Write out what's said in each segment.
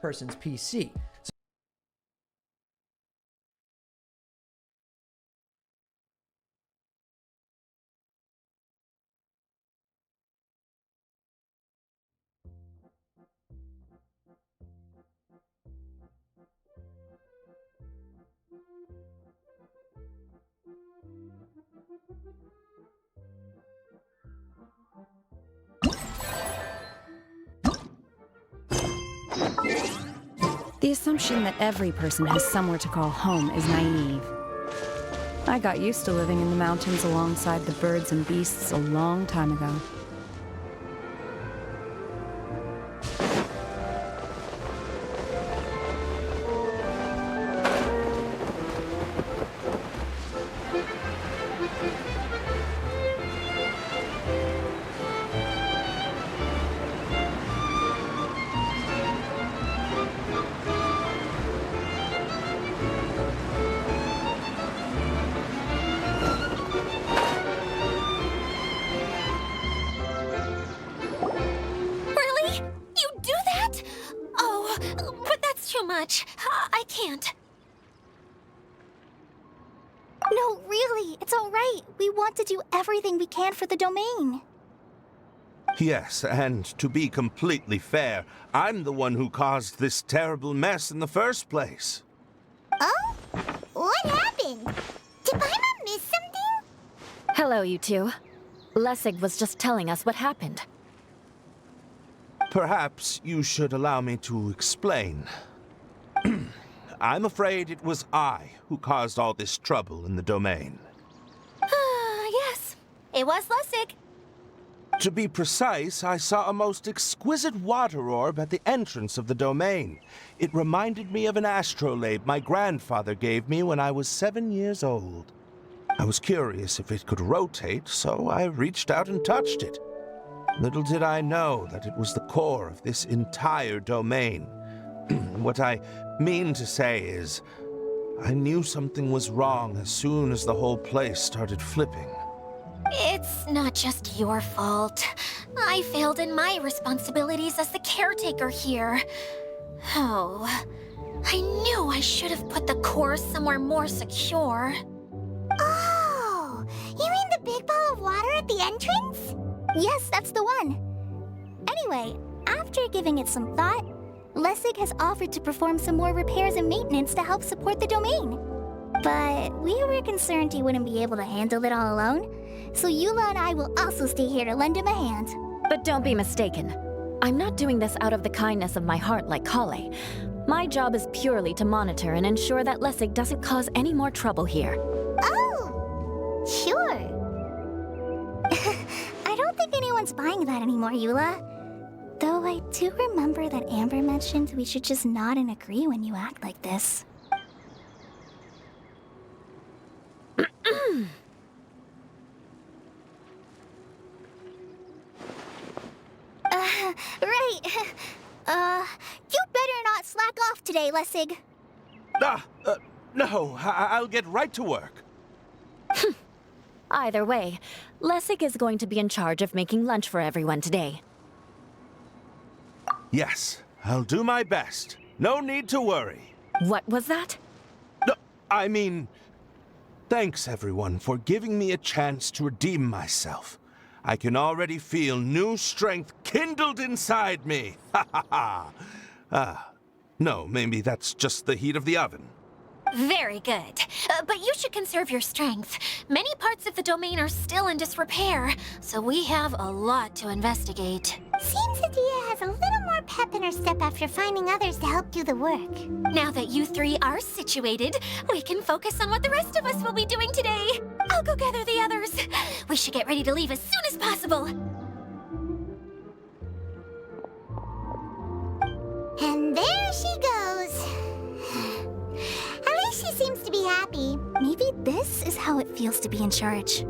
person's PC. The assumption that every person has somewhere to call home is naive. I got used to living in the mountains alongside the birds and beasts a long time ago. I can't. No, really, it's all right. We want to do everything we can for the domain. Yes, and to be completely fair, I'm the one who caused this terrible mess in the first place. Oh? What happened? Did Paimon miss something? Hello, you two. Lessig was just telling us what happened. Perhaps you should allow me to explain. I'm afraid it was I who caused all this trouble in the domain. Yes, it was Lessig. To be precise, I saw a most exquisite water orb at the entrance of the domain. It reminded me of an astrolabe my grandfather gave me when I was 7 years old. I was curious if it could rotate, so I reached out and touched it. Little did I know that it was the core of this entire domain. What I mean to say is, I knew something was wrong as soon as the whole place started flipping. It's not just your fault. I failed in my responsibilities as the caretaker here. Oh, I knew I should have put the core somewhere more secure. Oh, you mean the big ball of water at the entrance? Yes, that's the one. Anyway, after giving it some thought, Lessig has offered to perform some more repairs and maintenance to help support the domain. But we were concerned he wouldn't be able to handle it all alone, so Eula and I will also stay here to lend him a hand. But don't be mistaken. I'm not doing this out of the kindness of my heart like Kale. My job is purely to monitor and ensure that Lessig doesn't cause any more trouble here. Oh, sure. I don't think anyone's buying that anymore, Eula. Though I do remember that Amber mentioned we should just nod and agree when you act like this. Right. You better not slack off today, Lessig. No, I'll get right to work. Either way, Lessig is going to be in charge of making lunch for everyone today. Yes, I'll do my best. No need to worry. What was that? No, I mean, thanks everyone for giving me a chance to redeem myself. I can already feel new strength kindled inside me. Ha ha ha. No, maybe that's just the heat of the oven. Very good. But you should conserve your strength. Many parts of the domain are still in disrepair, so we have a lot to investigate. Seems Adia has a little more pep in her step after finding others to help do the work. Now that you three are situated, we can focus on what the rest of us will be doing today. I'll go gather the others. We should get ready to leave as soon as possible. And there she goes. At least she seems to be happy. Maybe this is how it feels to be in charge.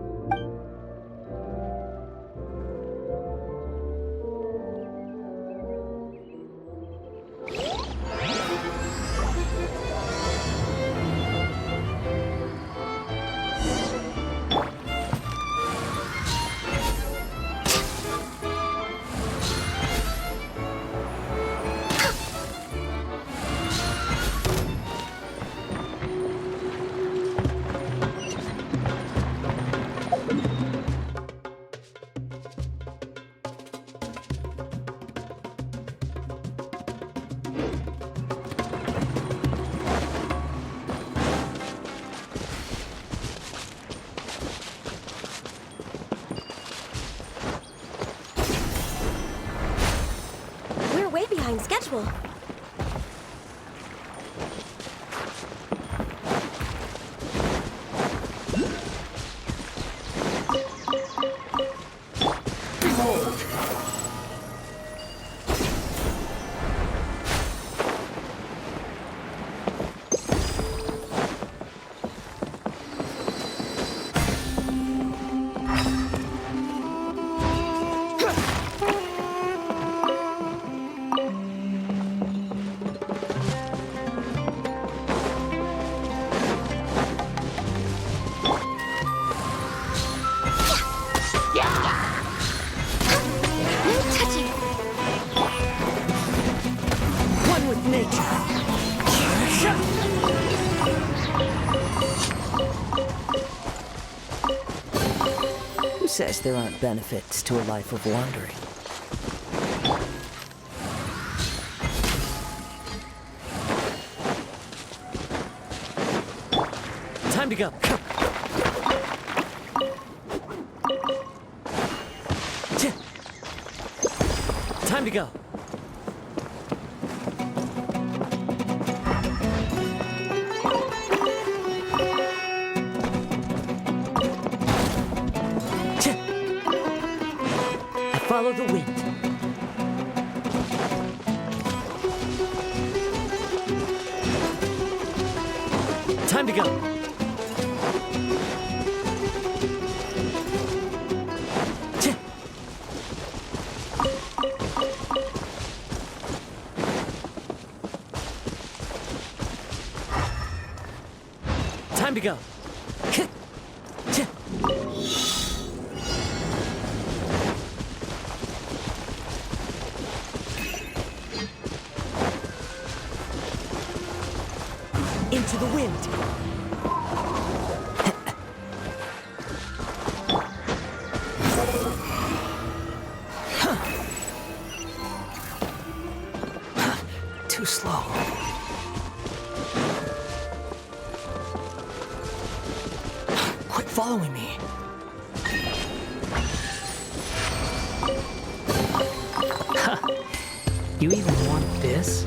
usual. One with nature. Who says there aren't benefits to a life of wandering? Time to go. Time to go. I follow the wind. Time to go. Time to go. Into the wind. Too slow. Quit following me. You even want this?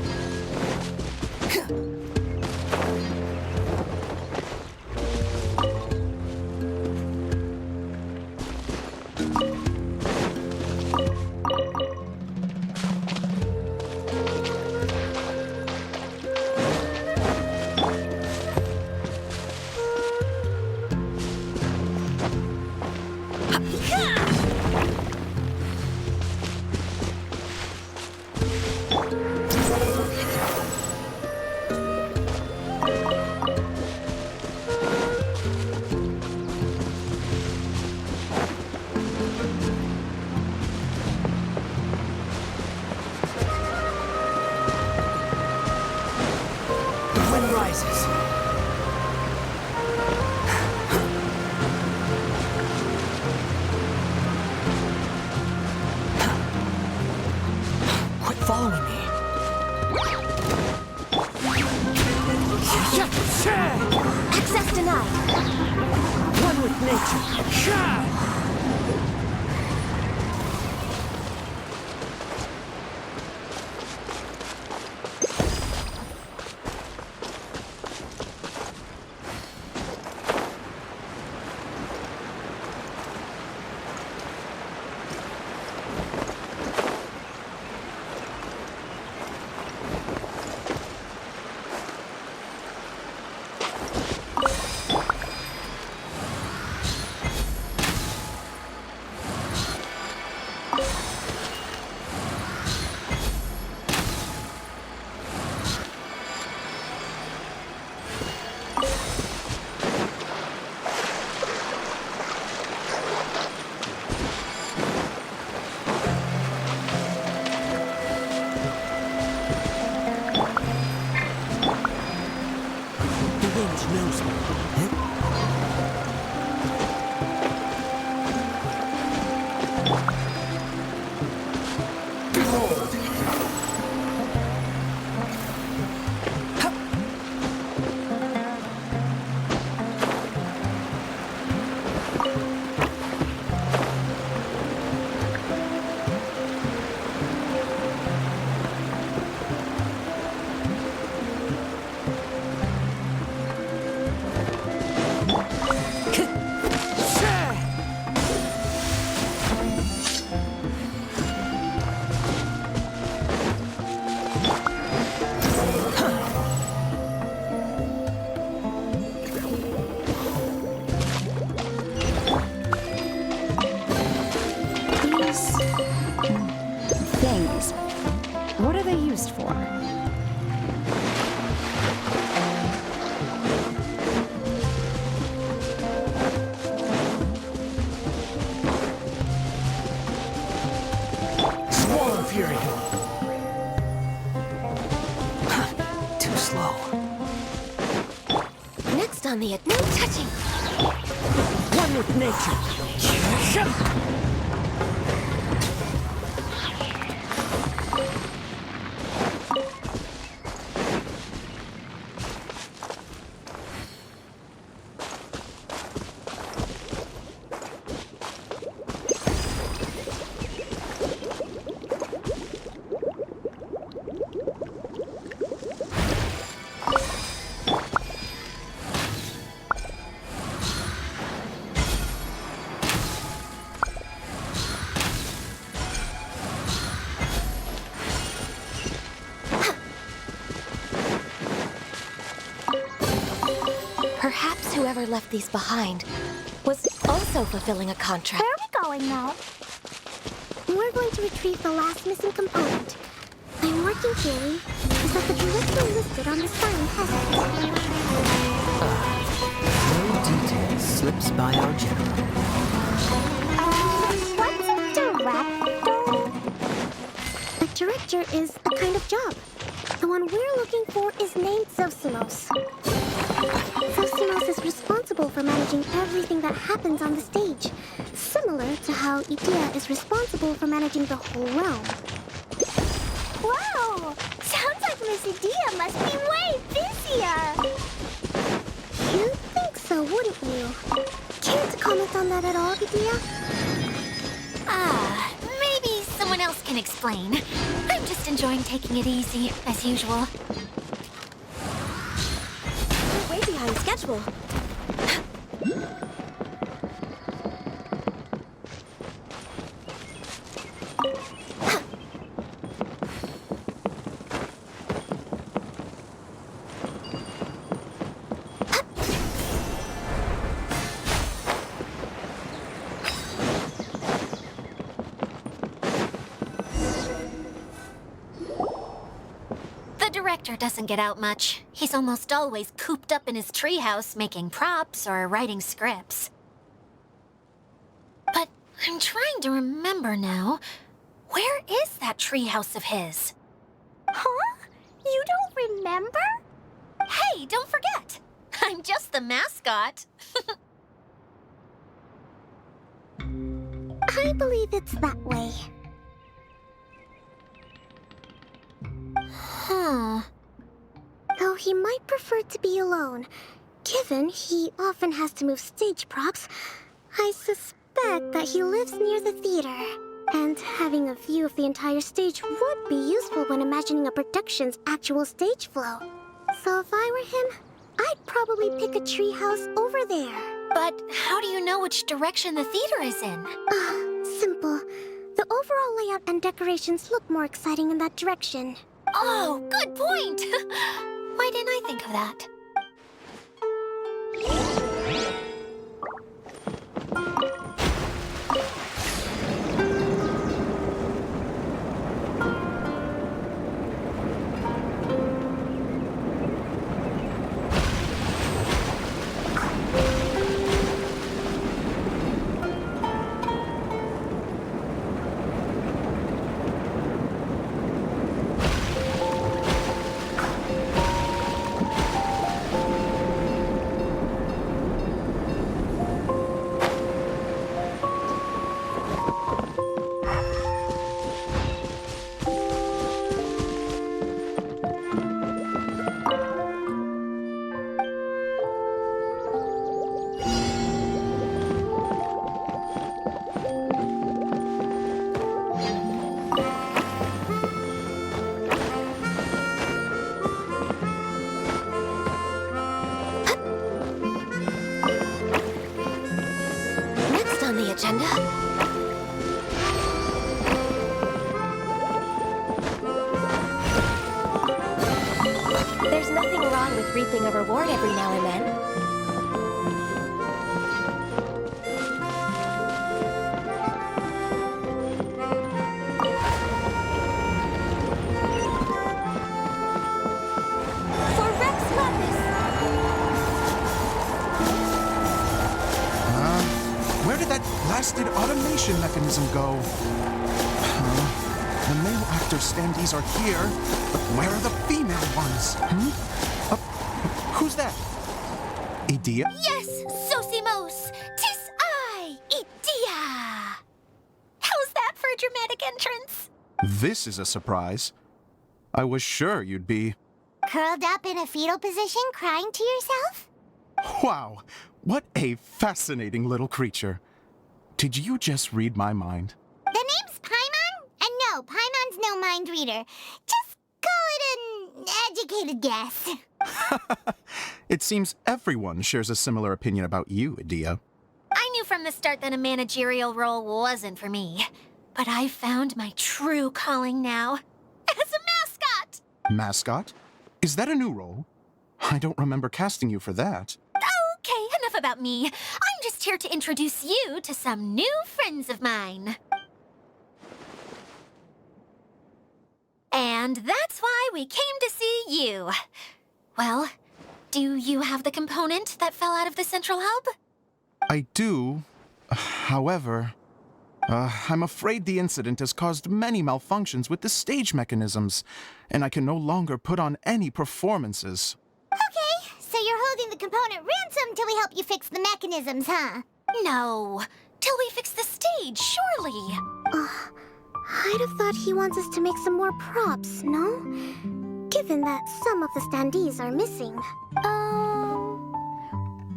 Rises. Quit following me. Access denied. One with nature. Knows me. too slow. Next on the no touching. One with nature. Perhaps whoever left these behind was also fulfilling a contract. Where are we going now? We're going to retrieve the last missing component. My working theory is that the director listed on the sign hasn't. No detail slips by our general. What's a director? A director is a kind of job. The one we're looking for is named Zosimos. Zosimos is responsible for managing everything that happens on the stage, similar to how Idea is responsible for managing the whole realm. Wow! Sounds like Miss Idea must be way busier! You'd think so, wouldn't you? Care to comment on that at all, Idea? Maybe someone else can explain. I'm just enjoying taking it easy, as usual. Way behind schedule. The director doesn't get out much. He's almost always cooped up in his treehouse making props or writing scripts. But I'm trying to remember now. Where is that treehouse of his? Huh? You don't remember? Hey, don't forget! I'm just the mascot. I believe it's that way. Huh. Though he might prefer to be alone, given he often has to move stage props, I suspect that he lives near the theater. And having a view of the entire stage would be useful when imagining a production's actual stage flow. So if I were him, I'd probably pick a treehouse over there. But how do you know which direction the theater is in? Simple. The overall layout and decorations look more exciting in that direction. Oh, good point! Why didn't I think of that? Agenda? There's nothing wrong with reaping a reward every now and then. Where did that blasted automation mechanism go? The male actor standees are here, but where are the female ones? is... who's that? Idea? Yes, Sosimos! 'Tis I, Idea! How's that for a dramatic entrance? This is a surprise. I was sure you'd be... Curled up in a fetal position, crying to yourself? Wow, what a fascinating little creature. Did you just read my mind? The name's Paimon? And no, Paimon's no mind reader. Just call it an educated guess. It seems everyone shares a similar opinion about you, Idea. I knew from the start that a managerial role wasn't for me. But I found my true calling now. As a mascot! Mascot? Is that a new role? I don't remember casting you for that. Okay, enough about me. I'm just here to introduce you to some new friends of mine. And that's why we came to see you. Well, do you have the component that fell out of the central hub? I do. However, I'm afraid the incident has caused many malfunctions with the stage mechanisms, and I can no longer put on any performances. Okay, so you're holding the component ransom till we help you fix the mechanisms, huh? No, till we fix the stage, surely. I'd have thought he wants us to make some more props, no? Given that some of the standees are missing.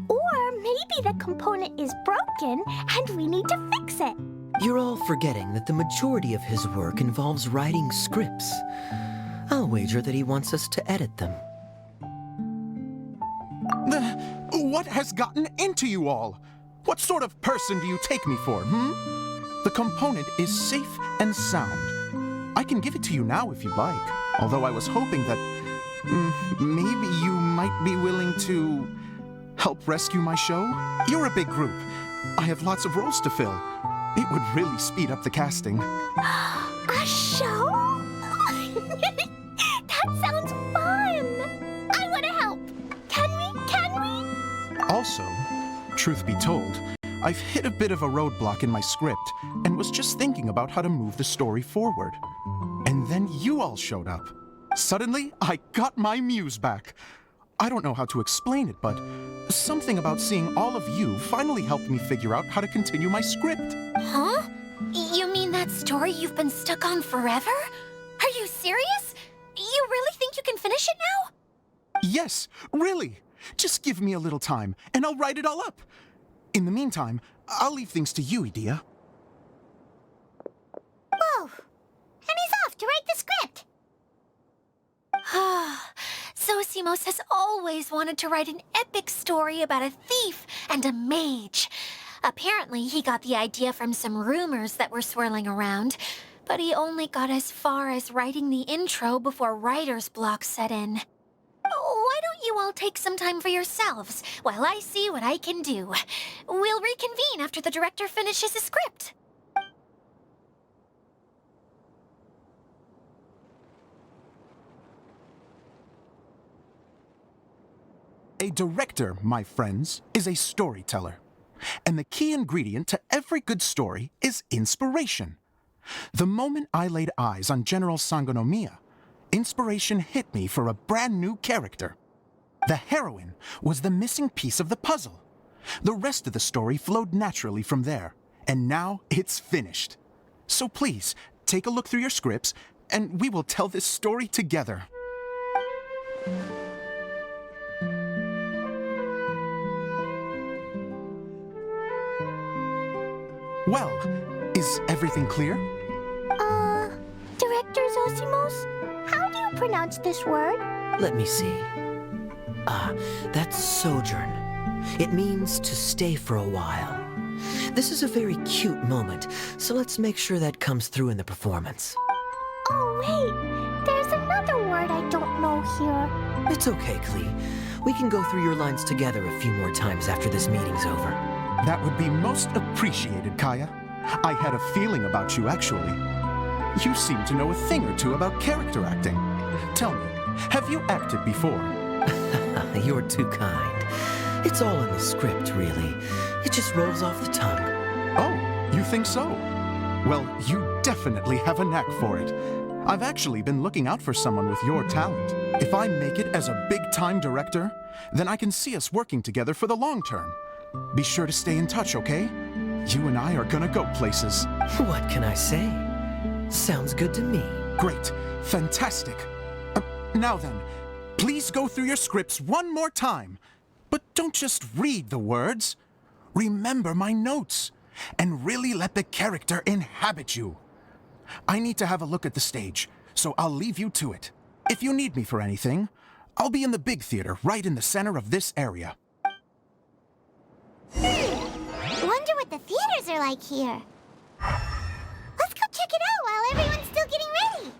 Or maybe the component is broken and we need to fix it. You're all forgetting that the majority of his work involves writing scripts. I'll wager that he wants us to edit them. What has gotten into you all? What sort of person do you take me for, The component is safe and sound. I can give it to you now if you'd like, although I was hoping that maybe you might be willing to help rescue my show. You're a big group. I have lots of roles to fill. It would really speed up the casting. A show? That sounds fun! I want to help! Can we? Also, truth be told, I've hit a bit of a roadblock in my script and was just thinking about how to move the story forward. And then you all showed up. Suddenly, I got my muse back. I don't know how to explain it, but something about seeing all of you finally helped me figure out how to continue my script. Huh? You mean that story you've been stuck on forever? Are you serious? You really think you can finish it now? Yes, really. Just give me a little time, and I'll write it all up. In the meantime, I'll leave things to you, Idea. Whoa! And he's off to write the script! Sosimos has always wanted to write an epic story about a thief and a mage. Apparently, he got the idea from some rumors that were swirling around, but he only got as far as writing the intro before writer's block set in. Why don't you all take some time for yourselves while I see what I can do? We'll reconvene after the director finishes his script. A director, my friends, is a storyteller. And the key ingredient to every good story is inspiration. The moment I laid eyes on General Sangonomiya, inspiration hit me for a brand new character. The heroine was the missing piece of the puzzle. The rest of the story flowed naturally from there, and now it's finished. So please, take a look through your scripts, and we will tell this story together. Well, is everything clear? Director Zosimos, how do you pronounce this word? Let me see. That's sojourn. It means to stay for a while. This is a very cute moment, so let's make sure that comes through in the performance. Oh, wait. There's another word I don't know here. It's okay, Klee. We can go through your lines together a few more times after this meeting's over. That would be most appreciated, Kaya. I had a feeling about you, actually. You seem to know a thing or two about character acting. Tell me, have you acted before? You're too kind. It's all in the script, really. It just rolls off the tongue. Oh, you think so? Well, you definitely have a knack for it. I've actually been looking out for someone with your talent. If I make it as a big-time director, then I can see us working together for the long term. Be sure to stay in touch, okay? You and I are gonna go places. What can I say? Sounds good to me. Great. Fantastic. Now then, please go through your scripts one more time. But don't just read the words. Remember my notes, and really let the character inhabit you. I need to have a look at the stage, so I'll leave you to it. If you need me for anything, I'll be in the big theater right in the center of this area. Wonder what the theaters are like here. Let's go check it out while everyone's still getting ready.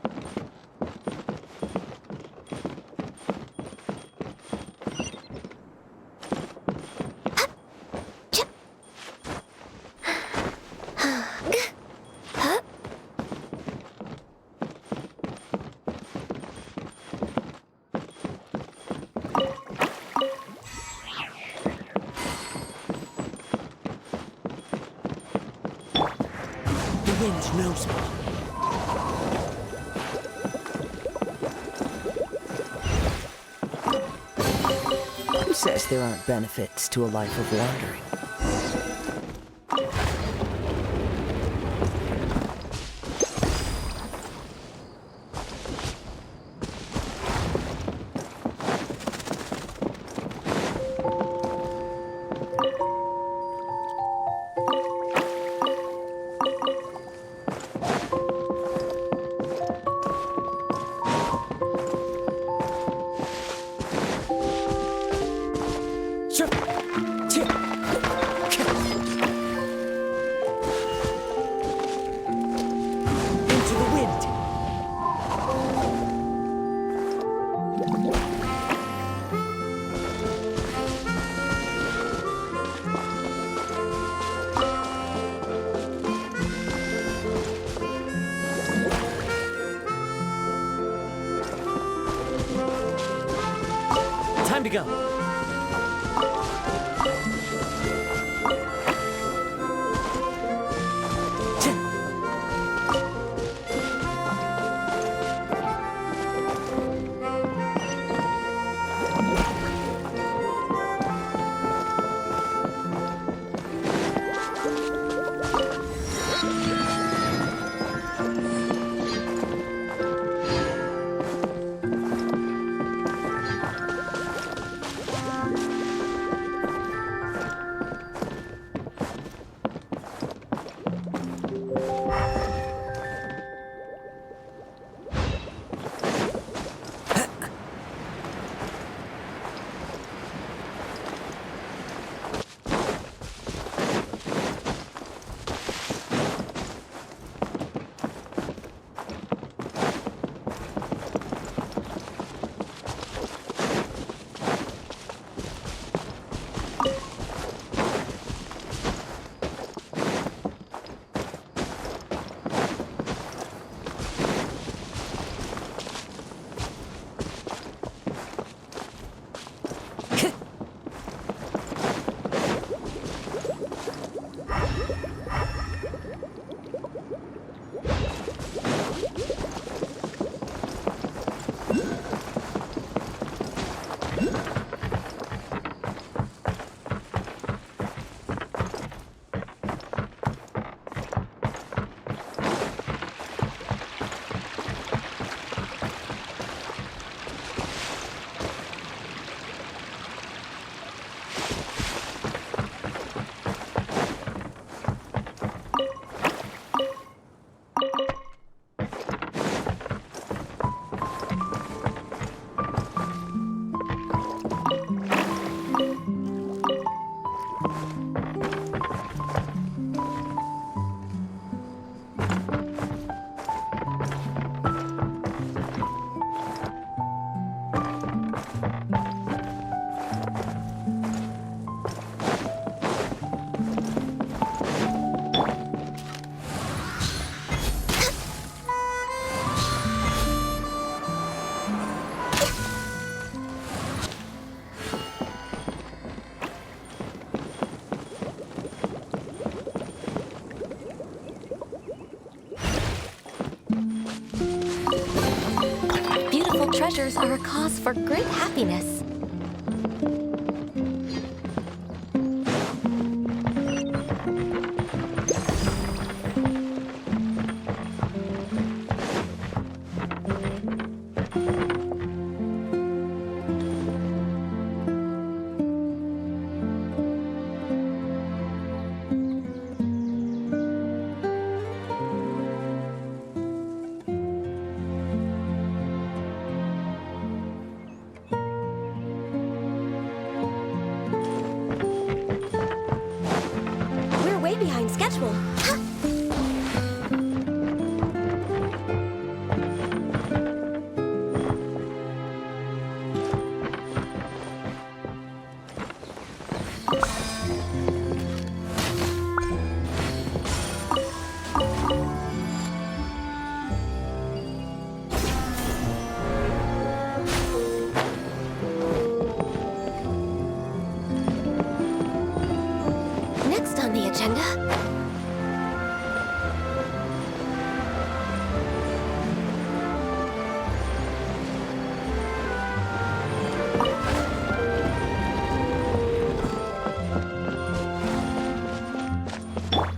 The wind knows me. Who says there aren't benefits to a life of wandering? Into the wind. Time to go. adventures are a cause for great happiness. We're way behind schedule. Next on the agenda.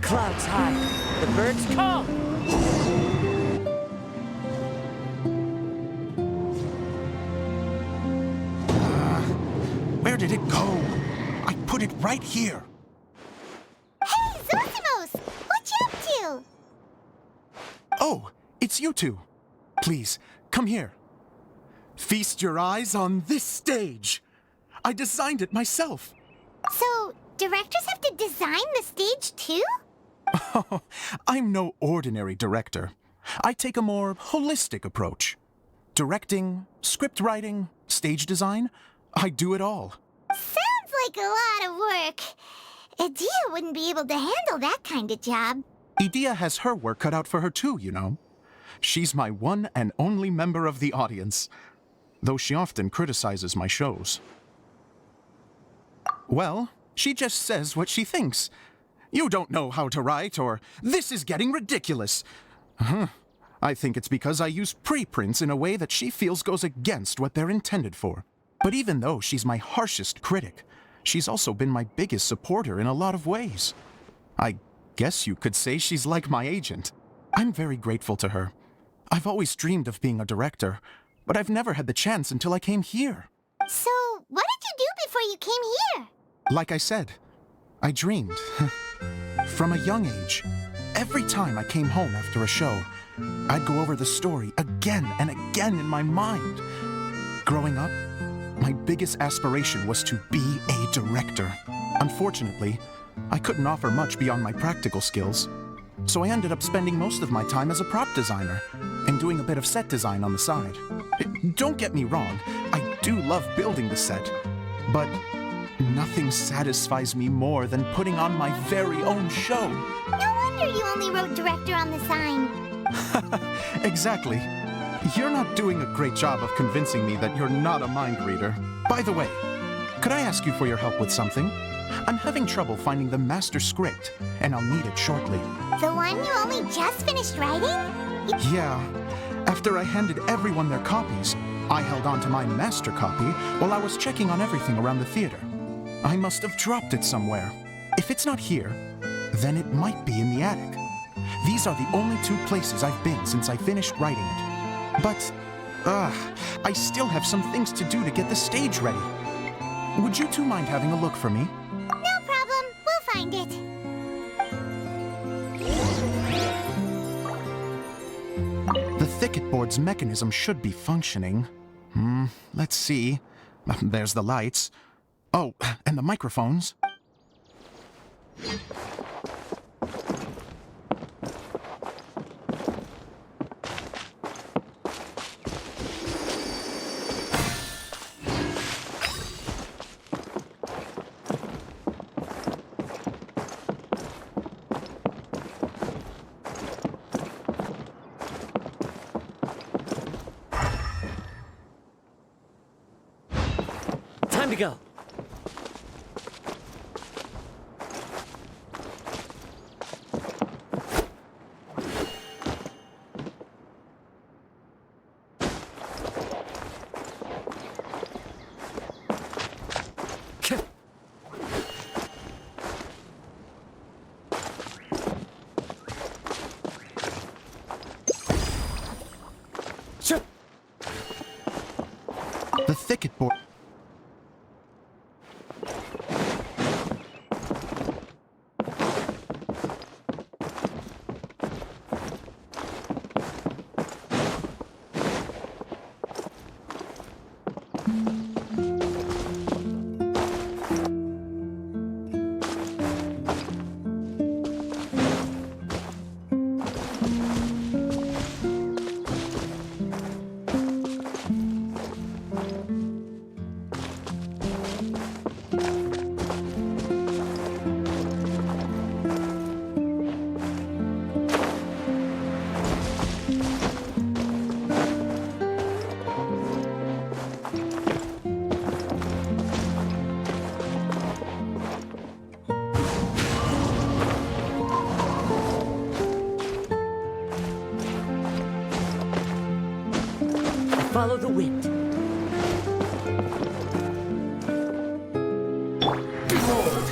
Clouds high. The birds call. Where did it go? I put it right here. Hey, Zosimos! What you up to? Oh, it's you two. Please, come here. Feast your eyes on this stage. I designed it myself. So, directors have to design the stage too? I'm no ordinary director. I take a more holistic approach. Directing, script writing, stage design, I do it all. Sounds like a lot of work. Adia wouldn't be able to handle that kind of job. Edea has her work cut out for her too, you know. She's my one and only member of the audience, though she often criticizes my shows. Well, she just says what she thinks. You don't know how to write, or this is getting ridiculous. I think it's because I use preprints in a way that she feels goes against what they're intended for. But even though she's my harshest critic, she's also been my biggest supporter in a lot of ways. I guess you could say she's like my agent. I'm very grateful to her. I've always dreamed of being a director, but I've never had the chance until I came here. So, what did you do before you came here? Like I said, I dreamed. From a young age, every time I came home after a show, I'd go over the story again and again in my mind. Growing up, my biggest aspiration was to be a director. Unfortunately, I couldn't offer much beyond my practical skills, so I ended up spending most of my time as a prop designer and doing a bit of set design on the side. Don't get me wrong, I do love building the set, but nothing satisfies me more than putting on my very own show. No wonder you only wrote director on the sign. Exactly. You're not doing a great job of convincing me that you're not a mind reader. By the way, could I ask you for your help with something? I'm having trouble finding the master script, and I'll need it shortly. The one you only just finished writing? Yeah. After I handed everyone their copies, I held on to my master copy while I was checking on everything around the theater. I must have dropped it somewhere. If it's not here, then it might be in the attic. These are the only two places I've been since I finished writing it. But, I still have some things to do to get the stage ready. Would you two mind having a look for me? No problem. We'll find it. The thicket board's mechanism should be functioning. Let's see. There's the lights. Oh, and the microphones. Time to go. thicket board. Follow the wind. Behold!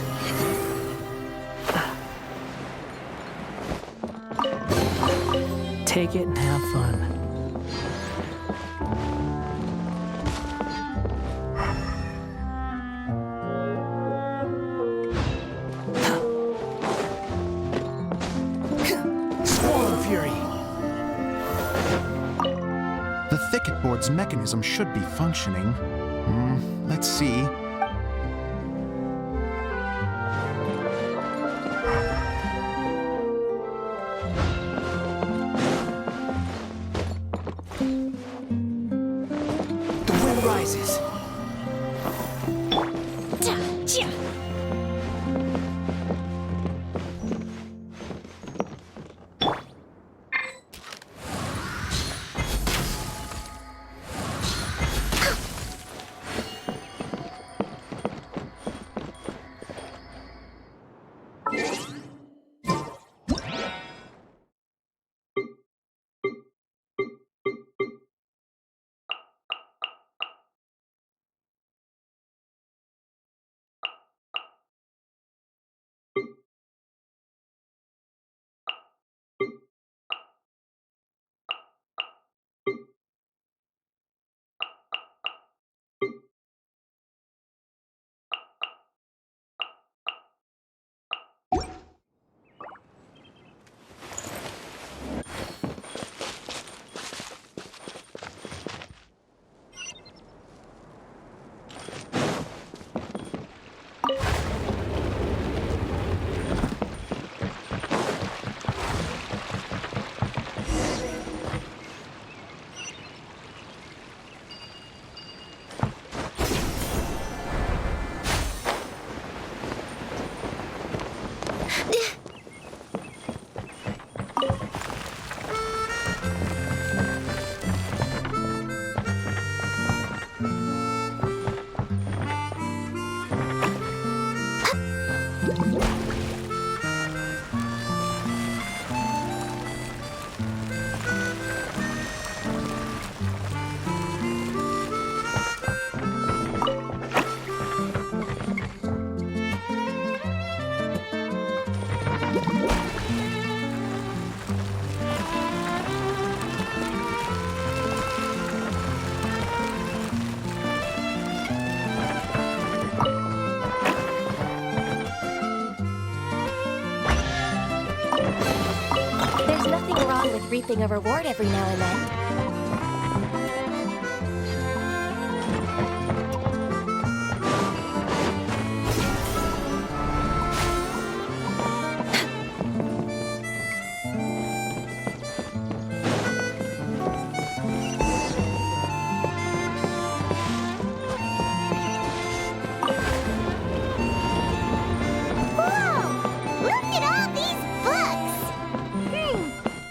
Take it and have fun. Storm Fury! The thicket board's mechanism should be functioning. Let's see. The wind rises. Reaping a reward every now and then.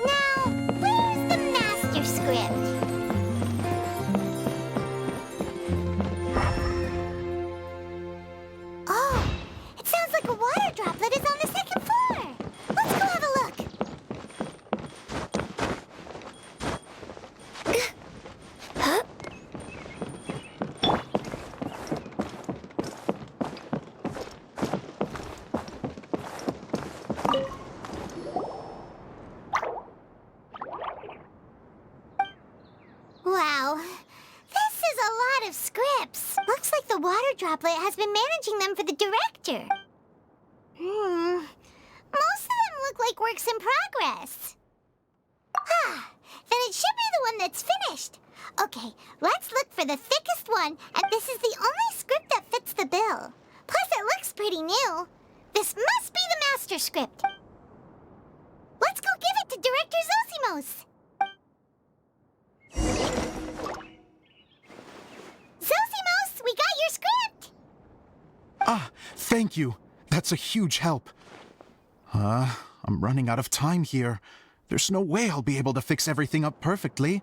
Now, where's the Master Squid? the water droplet has been managing them for the director. Most of them look like works in progress. Then it should be the one that's finished. Okay, let's look for the thickest one, and this is the only script that fits the bill. Plus, it looks pretty new. This must be the master script. Let's go give it to Director Zosimos. Zosimos, we got your script! Ah, thank you. That's a huge help. I'm running out of time here. There's no way I'll be able to fix everything up perfectly.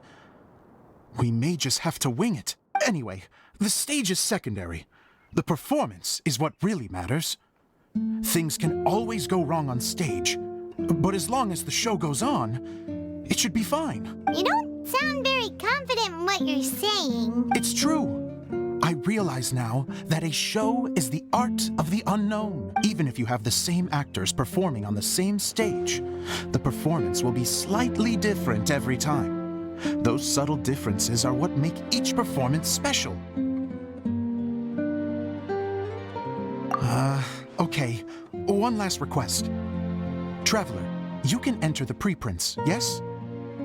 We may just have to wing it. Anyway, the stage is secondary. The performance is what really matters. Things can always go wrong on stage, but as long as the show goes on, it should be fine. You don't sound very confident in what you're saying. It's true. I realize now that a show is the art of the unknown. Even if you have the same actors performing on the same stage, the performance will be slightly different every time. Those subtle differences are what make each performance special. Okay. One last request. Traveler, you can enter the preprints, yes?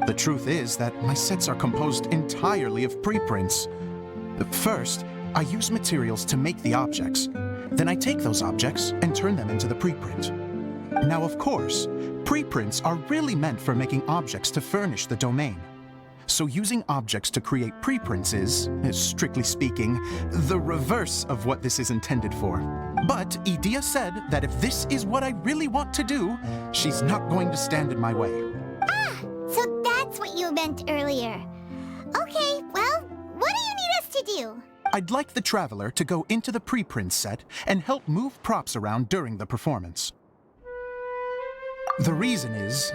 The truth is that my sets are composed entirely of preprints. First, I use materials to make the objects. Then I take those objects and turn them into the preprint. Now, of course, preprints are really meant for making objects to furnish the domain. So using objects to create preprints is, strictly speaking, the reverse of what this is intended for. But Edea said that if this is what I really want to do, she's not going to stand in my way. So that's what you meant earlier. Okay, well, what do you need us to do? I'd like the Traveler to go into the preprint set and help move props around during the performance. The reason is,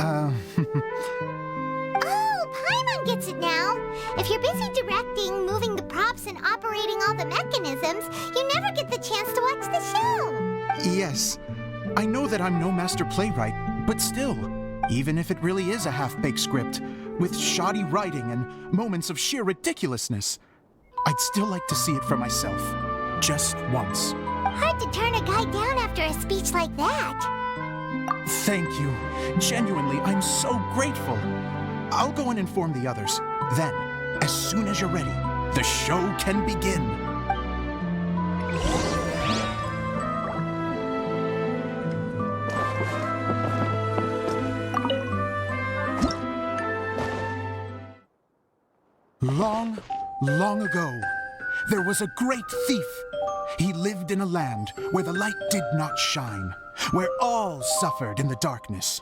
Oh, Paimon gets it now. If you're busy directing, moving the props, and operating all the mechanisms, you never get the chance to watch the show. Yes, I know that I'm no master playwright, but still, even if it really is a half-baked script, with shoddy writing and moments of sheer ridiculousness, I'd still like to see it for myself, just once. Hard to turn a guy down after a speech like that. Thank you. Genuinely, I'm so grateful. I'll go and inform the others. Then, as soon as you're ready, the show can begin. Long, long ago, there was a great thief. He lived in a land where the light did not shine, where all suffered in the darkness.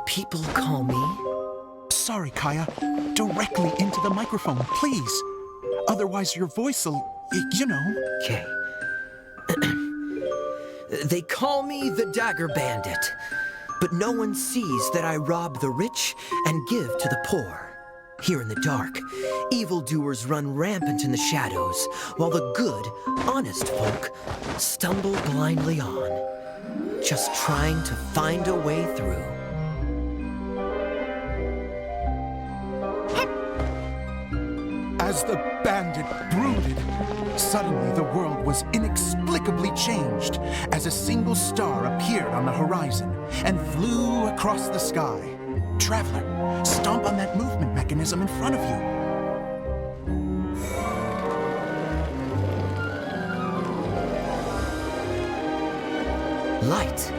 People call me? Sorry, Kaya. Directly into the microphone, please. Otherwise your voice'll, you know. Okay. They call me the Dagger Bandit, but no one sees that I rob the rich and give to the poor. Here in the dark, evildoers run rampant in the shadows, while the good, honest folk stumble blindly on, just trying to find a way through. As the bandit brooded, suddenly the world was inexplicably changed as a single star appeared on the horizon and flew across the sky. Traveler, stomp on that movement mechanism in front of you. Light.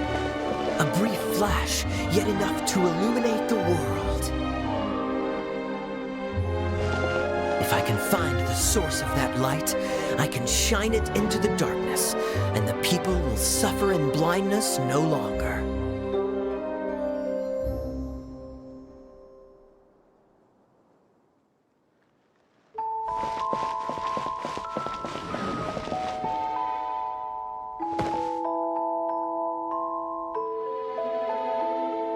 A brief flash, yet enough to illuminate the world. If I can find the source of that light, I can shine it into the darkness, and the people will suffer in blindness no longer.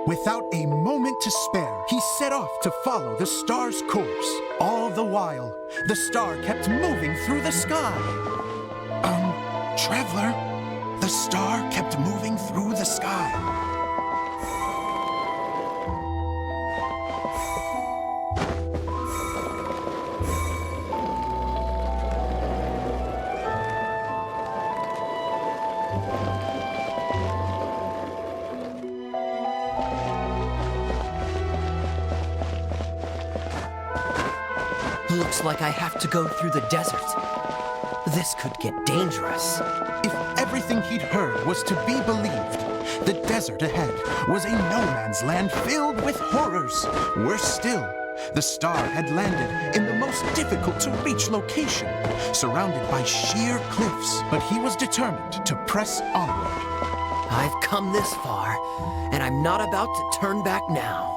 Without a moment to spare, he set off to follow the star's course. All the while, the star kept moving through the sky. Traveler, the star kept moving through the sky. Looks like I have to go through the desert. This could get dangerous. If everything he'd heard was to be believed, the desert ahead was a no-man's land filled with horrors. Worse still, the star had landed in the most difficult-to-reach location, surrounded by sheer cliffs, but he was determined to press onward. I've come this far, and I'm not about to turn back now.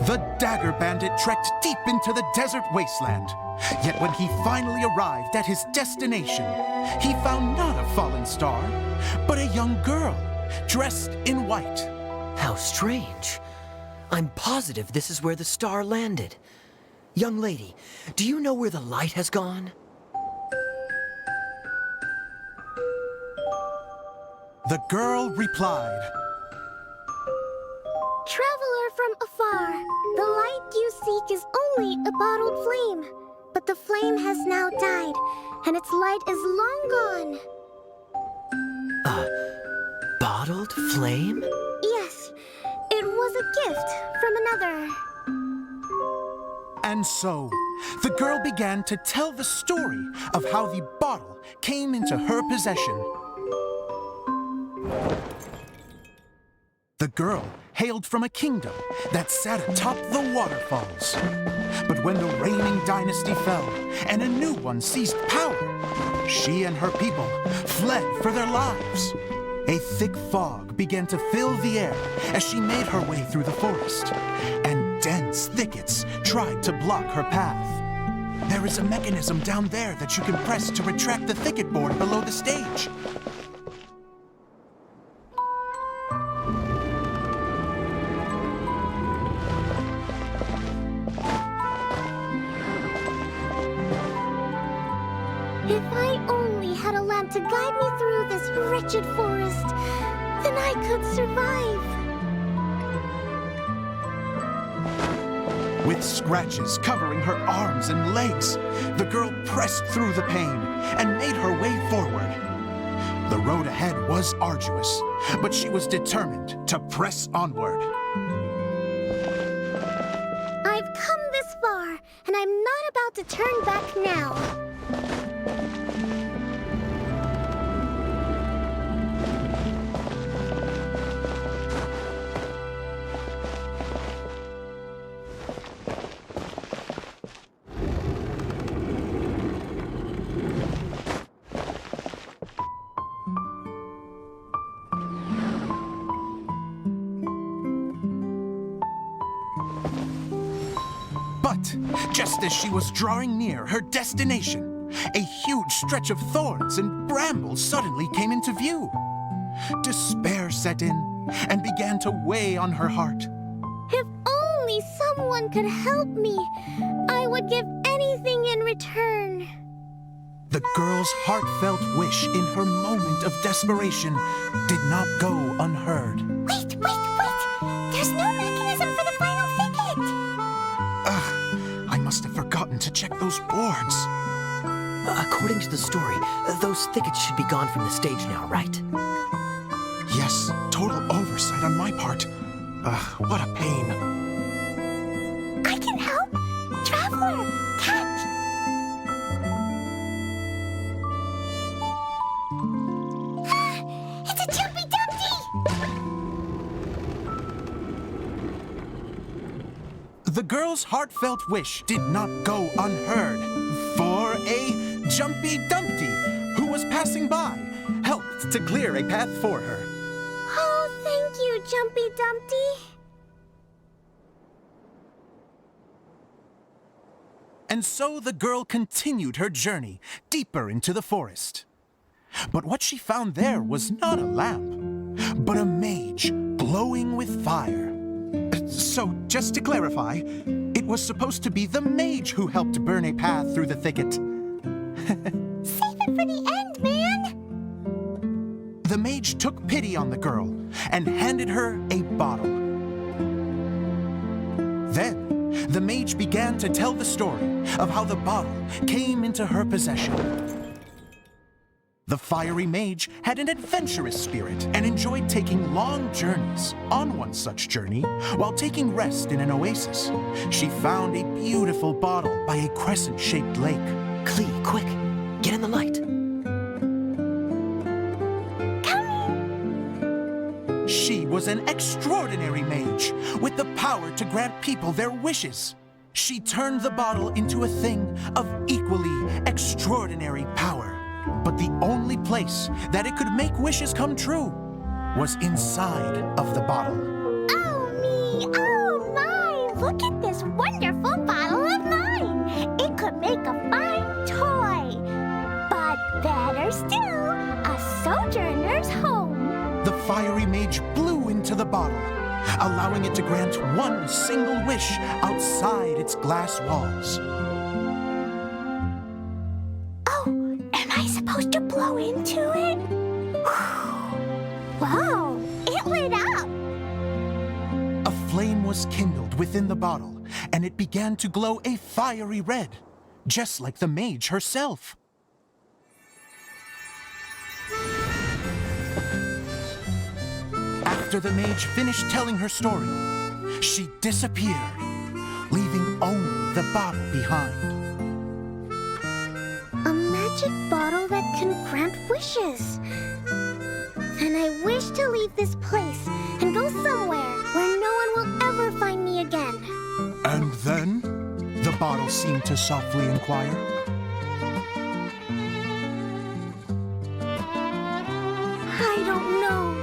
The Dagger Bandit trekked deep into the desert wasteland. Yet when he finally arrived at his destination, he found not a fallen star, but a young girl, dressed in white. How strange. I'm positive this is where the star landed. Young lady, do you know where the light has gone? The girl replied, Traveler from afar, the light you seek is only a bottled flame. But the flame has now died, and its light is long gone. Bottled flame? Yes, it was a gift from another. And so, the girl began to tell the story of how the bottle came into her possession. The girl hailed from a kingdom that sat atop the waterfalls. But when the reigning dynasty fell and a new one seized power, she and her people fled for their lives. A thick fog began to fill the air as she made her way through the forest, and dense thickets tried to block her path. There is a mechanism down there that you can press to retract the thicket board below the stage. If I only had a lamp to guide me through this wretched forest, then I could survive. With scratches covering her arms and legs, the girl pressed through the pain and made her way forward. The road ahead was arduous, but she was determined to press onward. I've come this far, and I'm not about to turn back now. But just as she was drawing near her destination, a huge stretch of thorns and brambles suddenly came into view. Despair set in and began to weigh on her heart. If only someone could help me, I would give anything in return. The girl's heartfelt wish in her moment of desperation did not go unheard. Wait! There's no mechanism for the final thicket! I must have forgotten to check those boards. According to the story, those thickets should be gone from the stage now, right? Yes, total oversight on my part. What a pain. I can help! Traveler! Catch! It's a Jumpy Dumpty! The girl's heartfelt wish did not go unheard, for a Jumpy Dumpty, who was passing by, helped to clear a path for her. Oh, thank you, Jumpy Dumpty. And so the girl continued her journey deeper into the forest. But what she found there was not a lamp, but a mage glowing with fire. So, just to clarify, it was supposed to be the mage who helped burn a path through the thicket. Save it for the end, man! The mage took pity on the girl and handed her a bottle. Then, the mage began to tell the story of how the bottle came into her possession. The fiery mage had an adventurous spirit and enjoyed taking long journeys. On one such journey, while taking rest in an oasis, she found a beautiful bottle by a crescent-shaped lake. Klee, quick! Get in the light! She was an extraordinary mage with the power to grant people their wishes. She turned the bottle into a thing of equally extraordinary power. But the only place that it could make wishes come true was inside of the bottle. Oh me, oh my! Look at this wonderful bottle of mine! It could make a fine toy! But better still, a sojourner's home! The fiery mage blew into the bottle, allowing it to grant one single wish outside its glass walls. Am I supposed to blow into it? Wow, it lit up! A flame was kindled within the bottle, and it began to glow a fiery red, just like the mage herself. After the mage finished telling her story, she disappeared, leaving only the bottle behind. A magic bottle that can grant wishes. And I wish to leave this place and go somewhere where no one will ever find me again. And then, the bottle seemed to softly inquire. I don't know.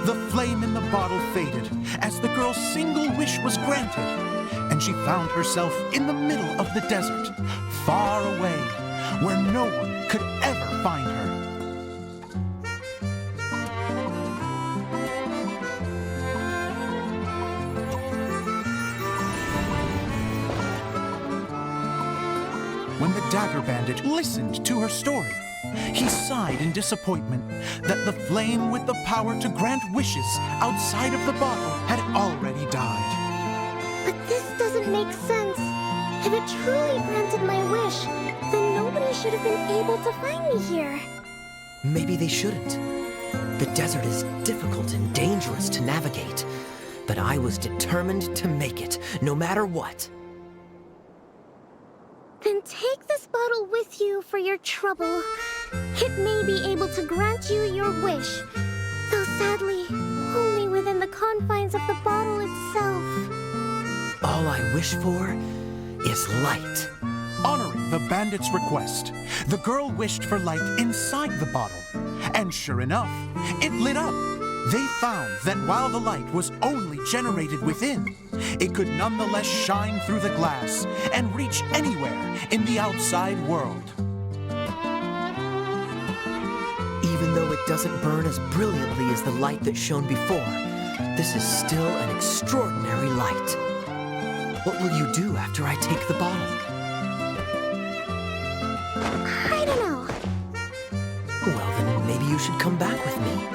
The flame in the bottle faded as the girl's single wish was granted, and she found herself in the middle of the desert, far away, where no one could ever find her. When the Dagger Bandit listened to her story, he sighed in disappointment that the flame with the power to grant wishes outside of the bottle had already died. But this doesn't make sense. If it truly granted my wish, then nobody should have been able to find me here. Maybe they shouldn't. The desert is difficult and dangerous to navigate, but I was determined to make it, no matter what. Then take this bottle with you for your trouble. It may be able to grant you your wish, though sadly, only within the confines of the bottle itself. All I wish for is light. Honoring the bandit's request, the girl wished for light inside the bottle, and sure enough, it lit up. They found that while the light was only generated within, it could nonetheless shine through the glass and reach anywhere in the outside world. Even though it doesn't burn as brilliantly as the light that shone before, this is still an extraordinary light. What will you do after I take the bottle? I don't know. Well, then maybe you should come back with me.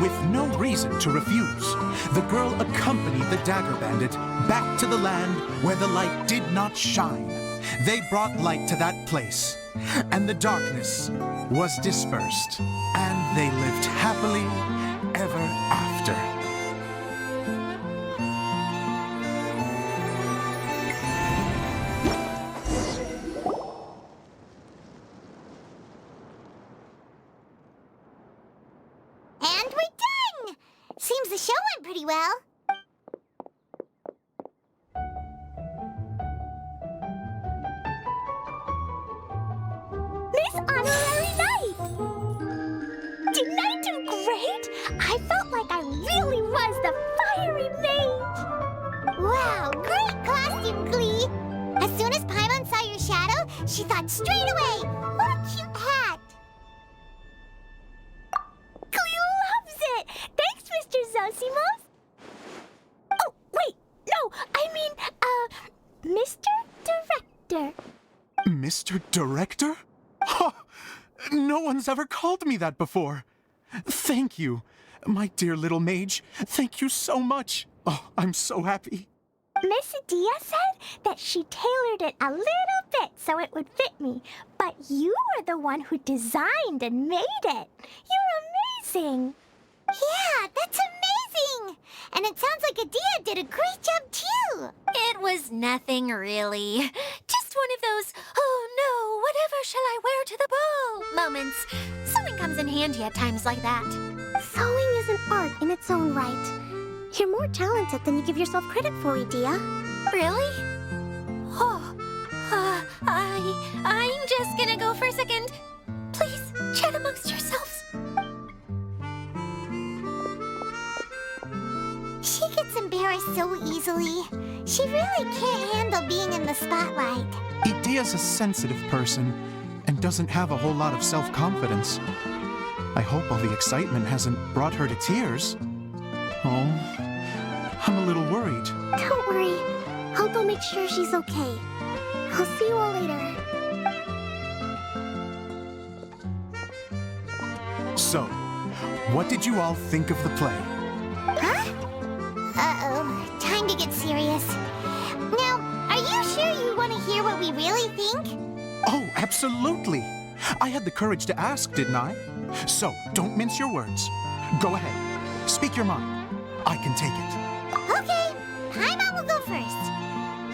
With no reason to refuse, the girl accompanied the Dagger Bandit back to the land where the light did not shine. They brought light to that place, and the darkness was dispersed, and they lived happily ever after. And we're done! Seems the show went pretty well. Miss Honorary Knight! Didn't I do great? I felt like I really was the fiery mage! Wow, great costume, Glee! As soon as Paimon saw your shadow, she thought straight away, what a cute hat! Glee loves it! Thanks, Mr. Zosimos! Oh, wait, no, I mean, Mr. Director. Mr. Director? Ha! No one's ever called me that before. Thank you, my dear little mage. Thank you so much. Oh, I'm so happy. Miss Adia said that she tailored it a little fit so it would fit me. But you were the one who designed and made it. You're amazing. Yeah, that's amazing! And it sounds like Adia did a great job too! It was nothing really. Just one of those, oh no, whatever shall I wear to the ball moments. Sewing comes in handy at times like that. Sewing is an art in its own right. You're more talented than you give yourself credit for, Adia. Really? Oh, I'm just gonna go for a second. Please, chat amongst yourselves. She gets embarrassed so easily. She really can't handle being in the spotlight. Idia's a sensitive person and doesn't have a whole lot of self-confidence. I hope all the excitement hasn't brought her to tears. Oh, I'm a little worried. Don't worry. I'll go make sure she's okay. I'll see you all later. So, what did you all think of the play? Huh? Uh-oh. Time to get serious. Now, are you sure you want to hear what we really think? Oh, absolutely. I had the courage to ask, didn't I? So, don't mince your words. Go ahead. Speak your mind. I can take it. Okay, Paimon will go first.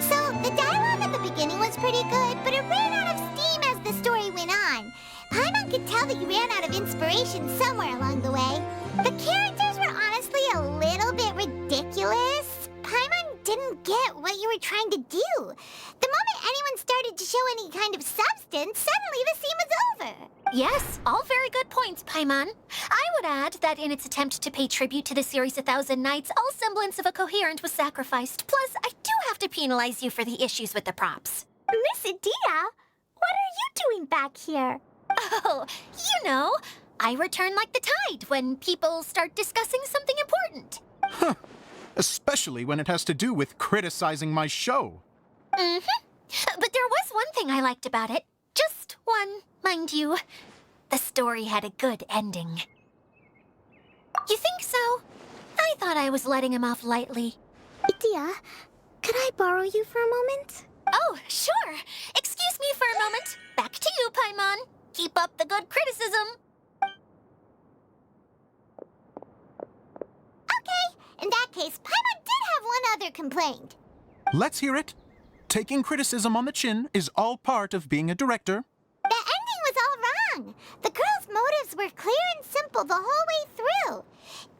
So, the dialogue at the beginning was pretty good, but it ran out of steam as the story went on. Paimon could tell that you ran out of inspiration somewhere along the way. The characters were honestly a little bit ridiculous. Paimon didn't get what you were trying to do. The moment anyone started to show any kind of substance, suddenly the scene was over. Yes, all very good points, Paimon. I would add that in its attempt to pay tribute to the series 1,000 Nights, all semblance of a coherent was sacrificed. Plus, I do have to penalize you for the issues with the props. Miss Adia, what are you doing back here? Oh, you know, I return like the tide when people start discussing something important. Huh. Especially when it has to do with criticizing my show. Mm-hmm. But there was one thing I liked about it. Just one, mind you. The story had a good ending. You think so? I thought I was letting him off lightly. Adia, could I borrow you for a moment? Oh, sure. Excuse me for a moment. Back to you, Paimon. Keep up the good criticism. Okay, in that case, Paimon did have one other complaint. Let's hear it. Taking criticism on the chin is all part of being a director. The ending was all wrong. The girl's motives were clear and simple the whole way through.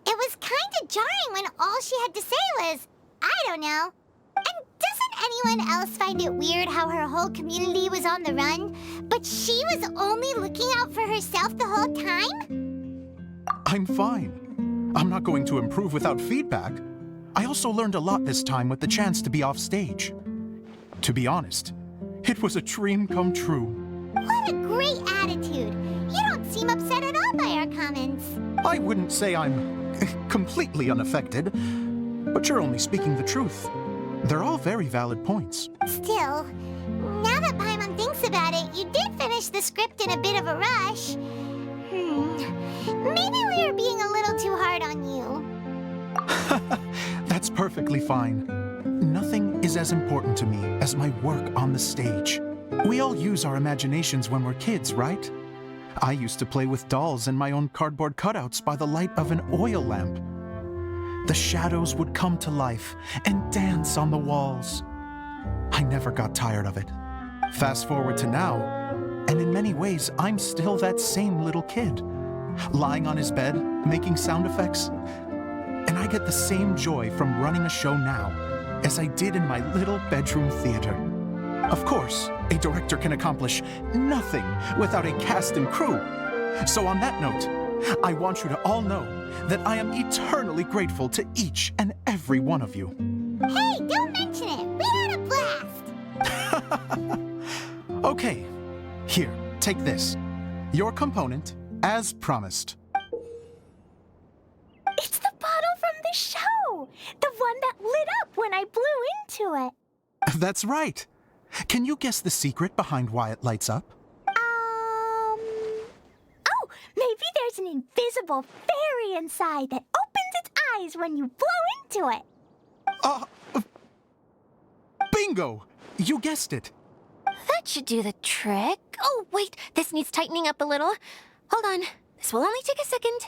It was kind of jarring when all she had to say was, I don't know. And doesn't anyone else find it weird how her whole community was on the run, but she was only looking out for herself the whole time? I'm fine. I'm not going to improve without feedback. I also learned a lot this time with the chance to be off stage. To be honest, it was a dream come true. What a great attitude. You don't seem upset at all by our comments. I wouldn't say I'm completely unaffected, but you're only speaking the truth. They're all very valid points. Still, now that Paimon thinks about it, you did finish the script in a bit of a rush. Maybe we were being a little too hard on you. That's perfectly fine. Nothing is as important to me as my work on the stage. We all use our imaginations when we're kids, right? I used to play with dolls and my own cardboard cutouts by the light of an oil lamp. The shadows would come to life and dance on the walls. I never got tired of it. Fast forward to now, and in many ways, I'm still that same little kid, lying on his bed, making sound effects. And I get the same joy from running a show now as I did in my little bedroom theater. Of course, a director can accomplish nothing without a cast and crew. So on that note, I want you to all know that I am eternally grateful to each and every one of you. Hey, don't mention it. We had a blast. Okay, here, take this. Your component, as promised. It's the bottle from the show! The one that lit up when I blew into it. That's right. Can you guess the secret behind why it lights up? Oh, maybe there's an invisible fairy inside that opens its eyes when you blow into it. Bingo! You guessed it. That That should do the trick. Oh, wait, this needs tightening up a little. Hold on, this will only take a second.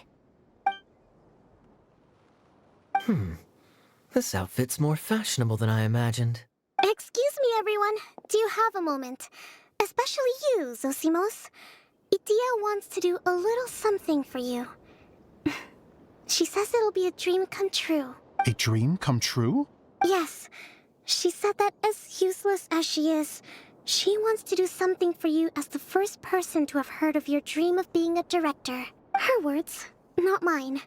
This outfit's more fashionable than I imagined. Excuse me, everyone. Do you have a moment? Especially you, Zosimos. Idia wants to do a little something for you. She says it'll be a dream come true. A dream come true? Yes. She said that as useless as she is, she wants to do something for you as the first person to have heard of your dream of being a director. Her words, not mine.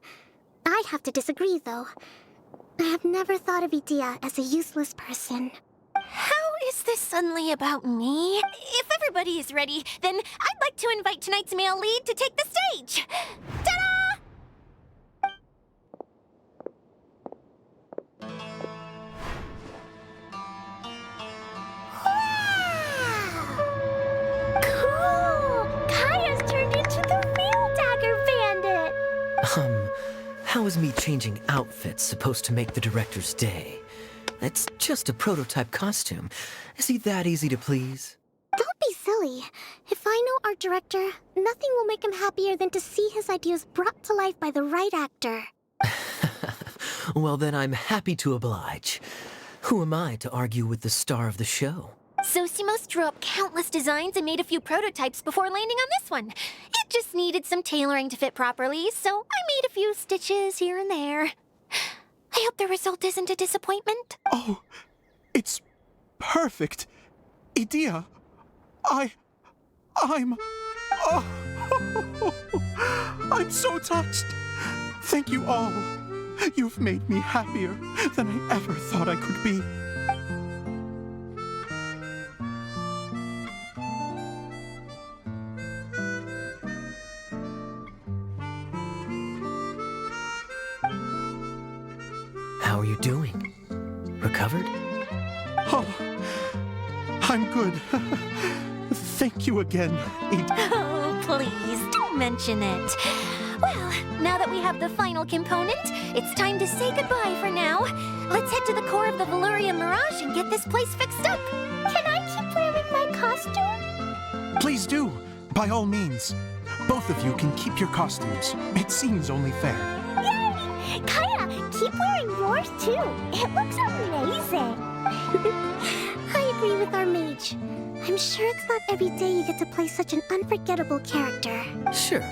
I'd have to disagree, though. I have never thought of Idia as a useless person. How is this suddenly about me? If everybody is ready, then I'd like to invite tonight's male lead to take the stage. Ta-da! Cool! Kaya's turned into the real Dagger Bandit! How is me changing outfits supposed to make the director's day? It's just a prototype costume. Is he that easy to please? Don't be silly. If I know our director, nothing will make him happier than to see his ideas brought to life by the right actor. Well, then I'm happy to oblige. Who am I to argue with the star of the show? Zosimos drew up countless designs and made a few prototypes before landing on this one. It just needed some tailoring to fit properly, so I made a few stitches here and there. I hope the result isn't a disappointment. Oh, it's perfect. Idia, I'm... Oh, I'm so touched. Thank you all. You've made me happier than I ever thought I could be. How are you doing? Recovered? Oh, I'm good. Thank you again, Idia. Oh, please, don't mention it. Well, now that we have the final component, it's time to say goodbye for now. Let's head to the core of the Valuria Mirage and get this place fixed up. Can I keep wearing my costume? Please do, by all means. Both of you can keep your costumes. It seems only fair. Yay! Kaya, keep wearing yours too. It looks amazing. I agree with our mage. I'm sure it's not every day you get to play such an unforgettable character. Sure.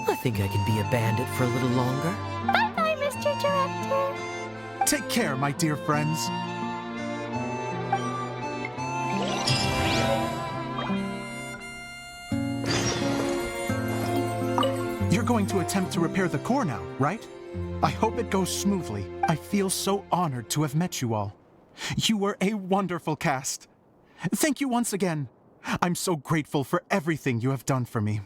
I think I can be a bandit for a little longer. Bye-bye, Mr. Director. Take care, my dear friends. You're going to attempt to repair the core now, right? I hope it goes smoothly. I feel so honored to have met you all. You were a wonderful cast. Thank you once again. I'm so grateful for everything you have done for me.